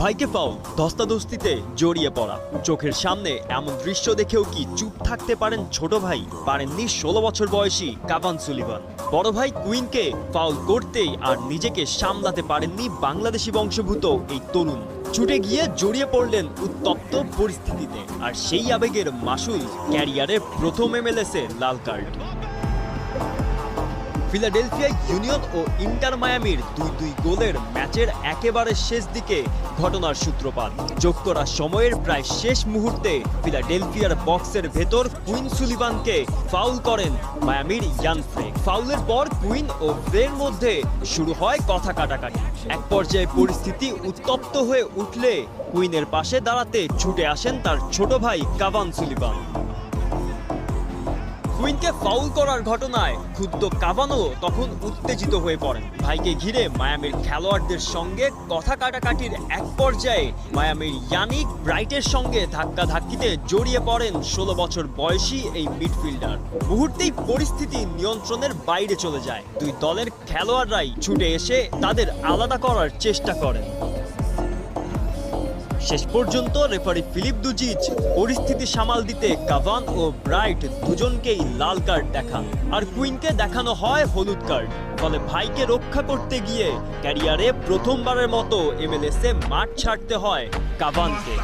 ভাইকে ফাউল, ধস্তাধস্তিতে জড়িয়ে পড়া। চোখের সামনে এমন দৃশ্য দেখেও কি চুপ থাকতে পারেন ছোট ভাই? পারেননি 16 বছর বয়সী কাভান সুলিভান। বড় ভাই কুইনকে ফাউল করতেই আর নিজেকে সামলাতে পারেননি বাংলাদেশি বংশোদ্ভূত এই তরুণ। ছুটে গিয়ে জড়িয়ে পড়লেন উত্তপ্ত পরিস্থিতিতে, আর সেই আবেগের মাসুল ক্যারিয়ারের প্রথম MLS-এ লাল কার্ড। ফিলাডেলফিয়া ইউনিয়ন ও ইন্টার মায়ামির 2-2 গোলের ম্যাচের একেবারে শেষ দিকে ঘটনার সূত্রপাত। যোগ করা সময়ের প্রায় শেষ মুহূর্তে ফিলাডেলফিয়ার বক্সের ভেতর কুইন সুলিভানকে ফাউল করেন মায়ামির ইয়ান ফ্রে। ফাউলের পর কুইন ও ফ্রের মধ্যে শুরু হয় কথা কাটাকাটি। এক পর্যায়ে পরিস্থিতি উত্তপ্ত হয়ে উঠলে কুইনের পাশে দাঁড়াতে ছুটে আসেন তার ছোট ভাই কাভান সুলিভান। কুইনকে ফাউল করার ঘটনায় ক্ষুব্ধ কাভানো তখন উত্তেজিত হয়ে পড়েন। ভাইকে ঘিরে মায়ামির খেলোয়াড়দের সঙ্গে কথা কাটাকাটির এক পর্যায়ে মায়ামির ইয়ানিক ব্রাইটের সঙ্গে ধাক্কাধাক্কিতে জড়িয়ে পড়েন 16 বছর বয়সী এই মিডফিল্ডার। মুহূর্তেই পরিস্থিতি নিয়ন্ত্রণের বাইরে চলে যায়। দুই দলের খেলোয়াড়রাই ছুটে এসে তাদের আলাদা করার চেষ্টা করেন। শেষ পর্যন্ত রেফারি ফিলিপ দুজিচ পরিস্থিতি সামাল দিতে কাভান ও ব্রাইট দুজনকেই লাল কার্ড দেখান, আর কুইনকে দেখানো হয় হলুদ কার্ড। ফলে ভাইকে রক্ষা করতে গিয়ে ক্যারিয়ারে প্রথমবারের মতো MLS-এ মাঠ ছাড়তে হয় কাভানকে।